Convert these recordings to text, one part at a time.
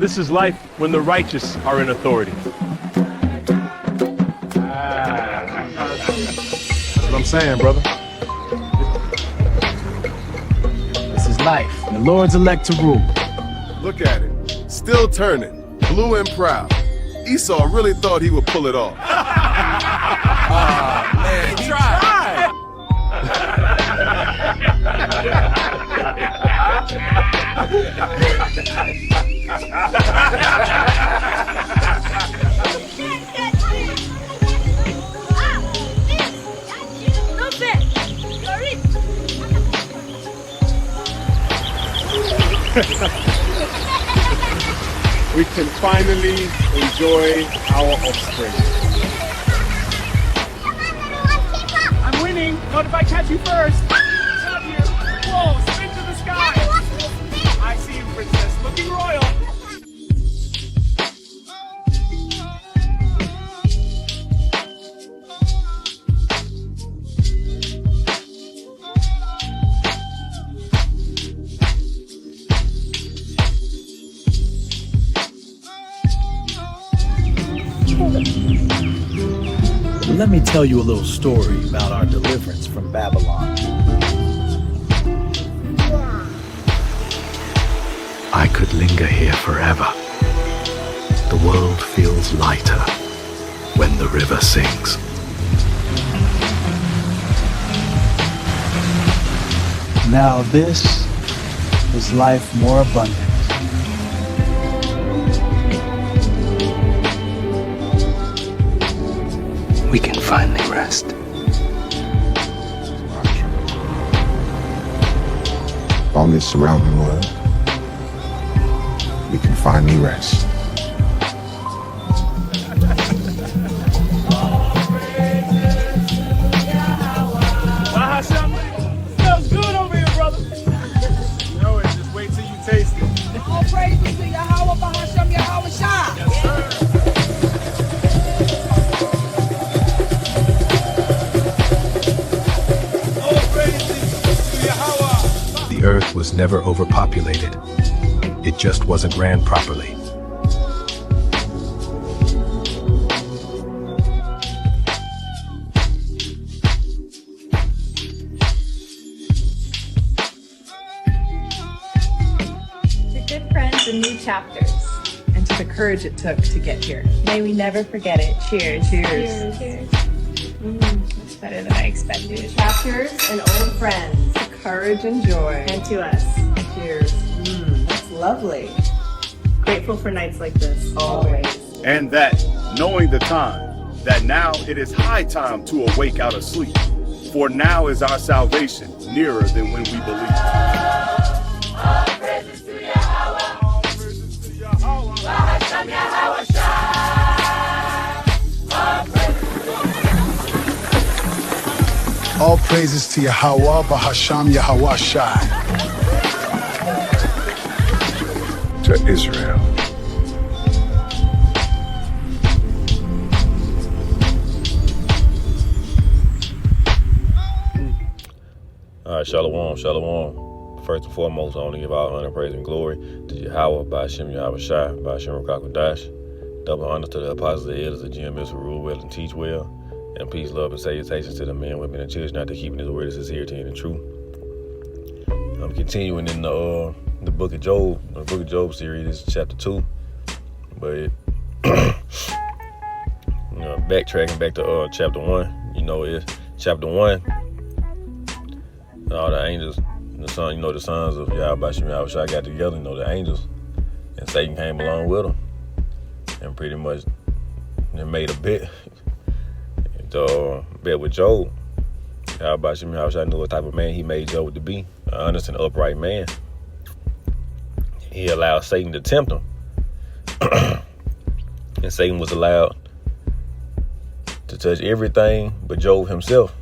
This is life when the righteous are in authority. That's what I'm saying, brother. This is life, and the Lord's elect to rule. Look at it. Still turning. Blue and proud. Esau really thought he would pull it off. Man, he tried. We can finally enjoy our offspring. I'm winning. Not if I catch you first. Love you. Whoa, spin to the sky. I see you, princess. Looking royal. Let me tell you a little story about our deliverance from Babylon. I could linger here forever. The world feels lighter when the river sings. Now this is life more abundant. We can finally rest. On this surrounding world, we can finally rest. Smells good over here, brother. You know it, just wait till you taste it. All praises to Yahweh, Bahashem, Yahweh Shah. Yes, sir. The earth was never overpopulated. It just wasn't ran properly. To good friends and new chapters, and to the courage it took to get here. May we never forget it. Cheers. Cheers. Cheers. That's better than I expected. Chapters and old friends. To courage and joy. And to us. Cheers. That's lovely. Grateful for nights like this. Always. And that, knowing the time, that now it is high time to awake out of sleep. For now is our salvation nearer than when we believed. All praises to Yahweh. All praises to Yahweh. Bahashem Yahweh Shai. All praises to Yahweh, Bahasham Yahweh Shai. To Israel. All right, shalom, shalom. First and foremost, I want to give all honor, praise, and glory to Yahweh, Bahashem Yahweh Shai, Bahashem Rakakwadash. Double honor to the apostles, the elders, the GMS who rule well and teach well. And peace, love, and salutations to the men, women, and children out there keeping his word, his sincerity, and the truth. I'm continuing in the book of Job, the book of Job series. This is chapter 2. But backtracking back to chapter 1, it's chapter 1. All the angels, the sons of Yahweh Shai got together, the angels, and Satan came along with them, and pretty much they made a bet. Bet with Job. Yahweh Shai knew what type of man he made Job to be, an honest and upright man. He allowed Satan to tempt him, and Satan was allowed to touch everything but Job himself.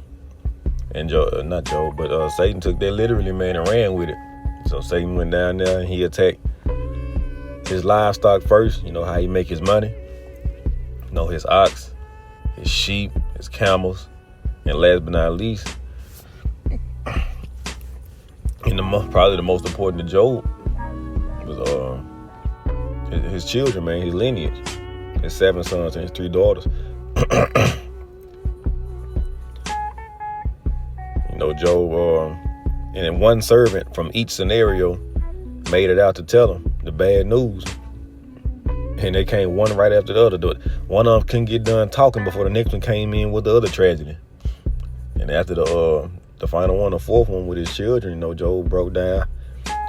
And Satan took that literally, man, and ran with it. So Satan went down there and he attacked his livestock first. You know how he make his money. His ox, his sheep, his camels, and last but not least, and probably the most important to Job was his children, man, his lineage, his 7 sons and his 3 daughters. You know, Job, and then one servant from each scenario made it out to tell him the bad news. And they came one right after the other. One of them couldn't get done talking before the next one came in with the other tragedy. And after the final one, the 4th one with his children, you know, Job broke down.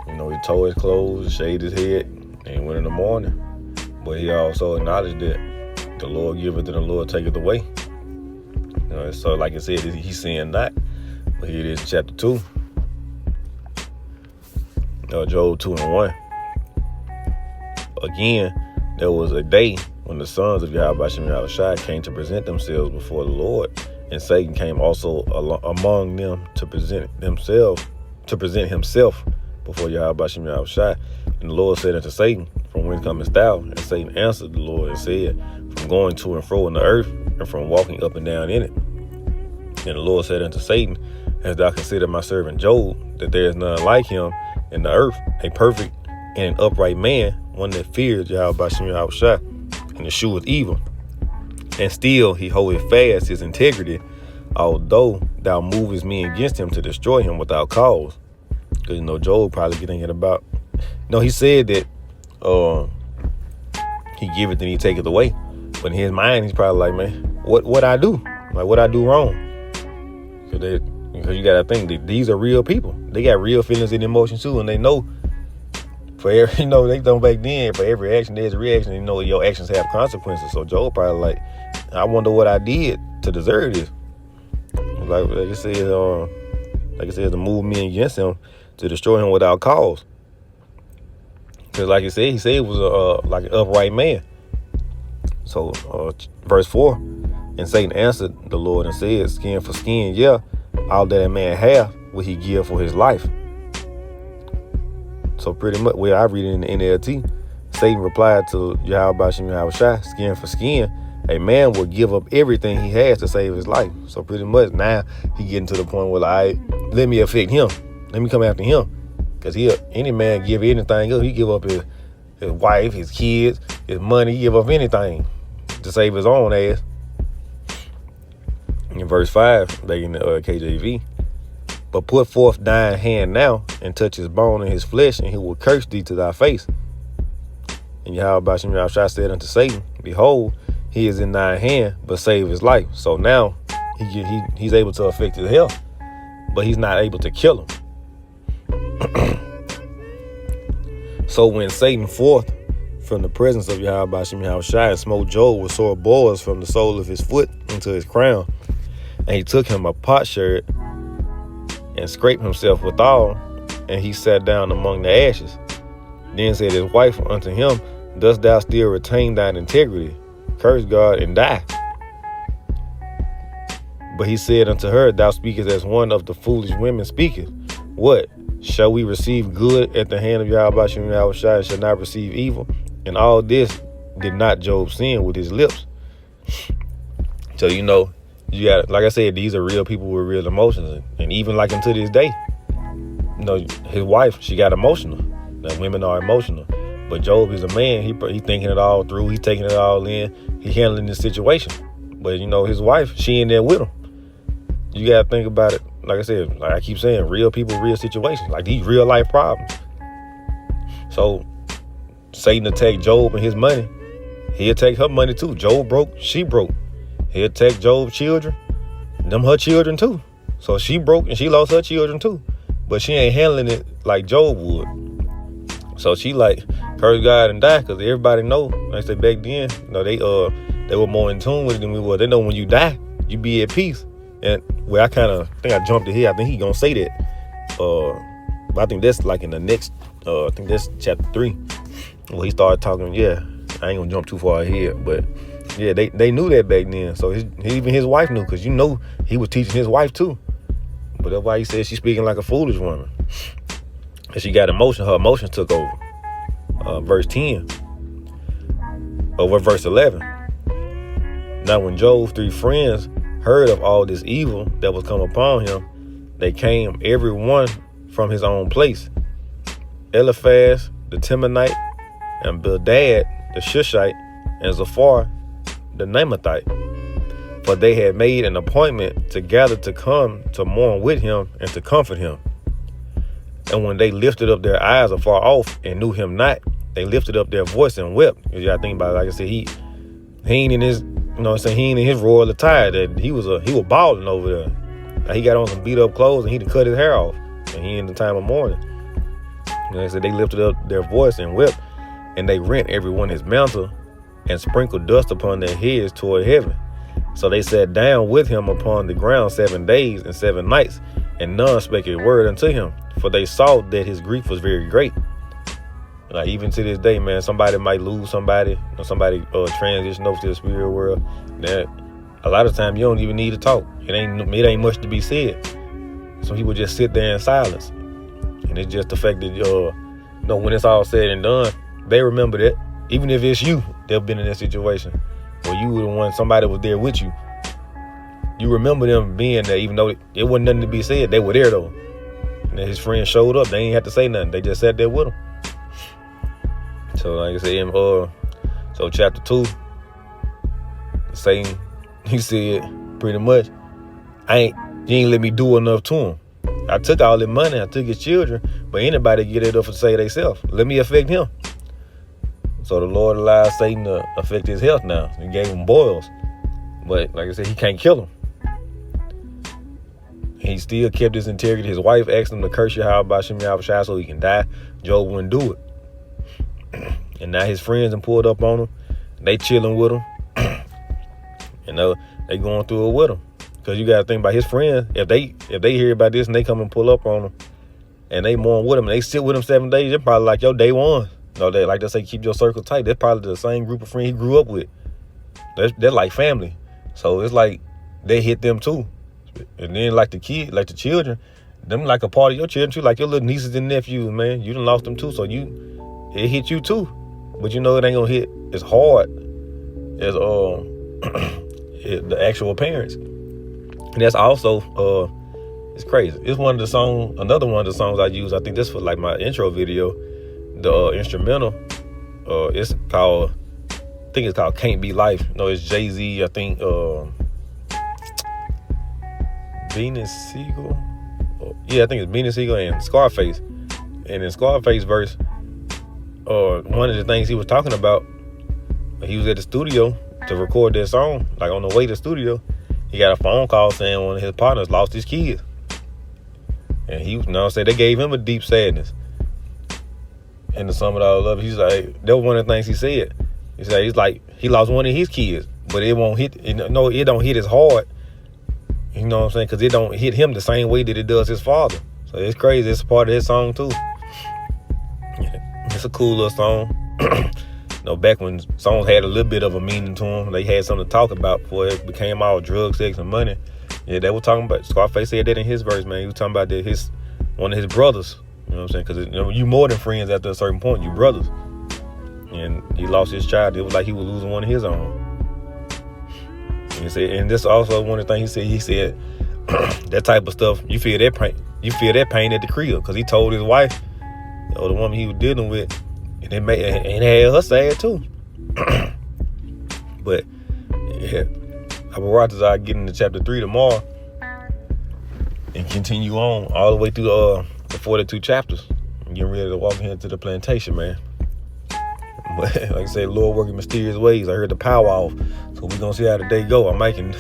You know, he tore his clothes, shaved his head, and he went in the morning. But he also acknowledged that the Lord giveth and the Lord taketh away. You know, so like I said, he's saying that. But here it is in chapter 2. Job 2:1. Again, there was a day when the sons of Yahweh Shem Yahushua came to present themselves before the Lord, and Satan came also among them to present himself before Yahweh Shem Yahushua. And the Lord said unto Satan, From whence comest thou? And Satan answered the Lord and said, From going to and fro in the earth, and from walking up and down in it. And the Lord said unto Satan, Hast thou considered my servant Job, that there is none like him in the earth, a perfect and an upright man, one that fears Yahweh Shem Yahushua, and escheweth evil. And still he holdeth fast his integrity, although thou movest me against him to destroy him without cause. Because, you know, Job probably thinking about, he said that he giveth and he taketh away. But in his mind, he's probably like, man, what I do? Like, what I do wrong? Because you got to think that these are real people. They got real feelings and emotions too, and they know for every, they know back then, for every action there's a reaction. You know, your actions have consequences. So Job probably like, I wonder what I did to deserve this. Like I said, to move me against him to destroy him without cause. Because like he said it was like an upright man. So verse 4, and Satan answered the Lord and said, Skin for skin, yeah, all that a man hath will he give for his life. So pretty much, I read it in the NLT, Satan replied to Yahweh Shem Yahushua, skin for skin, a man will give up everything he has to save his life. So pretty much now he getting to the point where, like, let me affect him. Let me come after him. Because any man give anything up. He give up his wife, his kids, his money. He give up anything to save his own ass. In verse 5, back in the KJV, but put forth thine hand now and touch his bone and his flesh, and he will curse thee to thy face. And Yahweh Shem Yahushua said unto Satan, Behold, he is in thine hand, but save his life. So now he's able to affect his health, but he's not able to kill him. So when Satan forth from the presence of Yahweh Shem Yahushua and smote Job with sore boils from the sole of his foot into his crown, and he took him a potsherd and scraped himself withal, and he sat down among the ashes. Then said his wife unto him, Dost thou still retain thine integrity? Curse God and die. But he said unto her, Thou speakest as one of the foolish women speaketh. What? Shall we receive good at the hand of Yahweh Shem Yahushua and shall not receive evil? And all this did not Job sin with his lips. So, you you got, like I said, these are real people with real emotions. And even like unto this day, his wife, she got emotional. Now, women are emotional. But Job is a man. He thinking it all through. He taking it all in. He handling the situation. But, his wife, she in there with him. You got to think about it. Like I said, like I keep saying, real people, real situations. Like these real life problems. So, Satan attacked Job and his money. He'll take her money too. Job broke, she broke. He'll take Job's children, them her children too. So she broke and she lost her children too. But she ain't handling it like Job would. So she like, curse God and die, because everybody know, like I said back then, they were more in tune with it than we were. They know when you die, you be at peace. And I kind of think I jumped ahead. I think he gonna say that. But I think that's like in the next, I think that's chapter 3. Where he started talking, I ain't gonna jump too far ahead, but yeah, they knew that back then. So even his wife knew, because he was teaching his wife too. But that's why he said she's speaking like a foolish woman. And she got emotion. Her emotions took over. Verse 10. Over verse 11. Now when Job's 3 friends heard of all this evil that was come upon him, they came every one from his own place. Eliphaz the Temanite, and Bildad the Shushite, and Zophar the Naamathite. For they had made an appointment to gather to come to mourn with him and to comfort him. And when they lifted up their eyes afar off and knew him not, they lifted up their voice and wept. Because you gotta think about it, like I said, he ain't in his, he ain't in his royal attire. That he was balling over there. Like, he got on some beat up clothes and he cut his hair off. And he in the time of mourning. I said they lifted up their voice and wept, and they rent everyone his mantle and sprinkled dust upon their heads toward heaven. So they sat down with him upon the ground 7 days and 7 nights, and none spake a word unto him, for they saw that his grief was very great. Like, even to this day, man, somebody might lose somebody, or somebody transition over to the spirit world. That a lot of times you don't even need to talk. It ain't much to be said. So he would just sit there in silence. And it's just the fact that when it's all said and done, they remember that. Even if it's you, they've been in that situation, or you were the one, somebody was there with you. You remember them being there, even though it wasn't nothing to be said. They were there though. And his friends showed up. They ain't had to say nothing. They just sat there with him. So like I said, so chapter 2, Satan, he said pretty much, you ain't let me do enough to him. I took all his money, I took his children, but anybody get it up and say themselves. Let me affect him. So the Lord allowed Satan to affect his health now. He gave him boils. But like I said, he can't kill him. He still kept his integrity. His wife asked him to curse Yahweh Ba'ashem Yahweh Shai so he can die. Job wouldn't do it. And now his friends done pulled up on him. They chilling with him. They going through it with him. Because you got to think about his friends. If they hear about this and they come and pull up on him and they mourn with him and they sit with him 7 days, they're probably like your day one. They like to say, keep your circle tight. They're probably the same group of friends he grew up with. They're like family. So it's like they hit them too. And then like the children, them like a part of your children too, like your little nieces and nephews, man. You done lost them too. So it hit you too. But it ain't gonna hit as hard as the actual parents. And that's also it's crazy. It's another one of the songs I use. I think this for like my intro video, the instrumental. It's called, I think it's called "Can't Be Life." No, it's Jay-Z. I think Beanie Siegel. I think it's Beanie Siegel and Scarface. And in Scarface verse, one of the things he was talking about, he was at the studio to record that song. Like on the way to the studio, he got a phone call saying one of his partners lost his kids. And they gave him a deep sadness. And to sum it all up, he's like, that was one of the things he said. He said, he's like, he lost one of his kids, but it won't hit, it don't hit as hard. You know what I'm saying? Because it don't hit him the same way that it does his father. So it's crazy. It's a part of his song too. It's a cool little song. Back when songs had a little bit of a meaning to them, they had something to talk about before it became all drugs, sex, and money. Yeah, they were talking about, Scarface said that in his verse, man. He was talking about that one of his brothers. You know what I'm saying? Because you more than friends after a certain point. You brothers. And he lost his child. It was like he was losing one of his own. And this also one of the things he said, that type of stuff, you feel that pain at the crib. Because he told his wife, the woman he was dealing with, and it had her sad too. But yeah, I'll get into chapter 3 tomorrow and continue on all the way through the 42 chapters. I'm getting ready to walk into the plantation, man. But like I said, Lord working mysterious ways. I heard the power off, so we're gonna see how the day go. I might can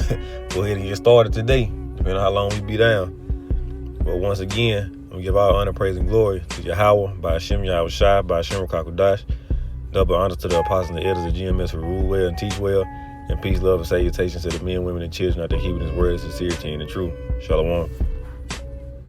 go ahead and get started today, depending on how long we be down. But once again, I'm gonna give all honor, praise, and glory to Yahweh, Ba'ashem Yahweh Shai, Ba'ashem Rakakadash. Double honor to the apostles and the elders of GMS who rule well and teach well. And peace, love, and salutations to the men, women, and children out there keeping his word, sincerity, and the truth. Shalom.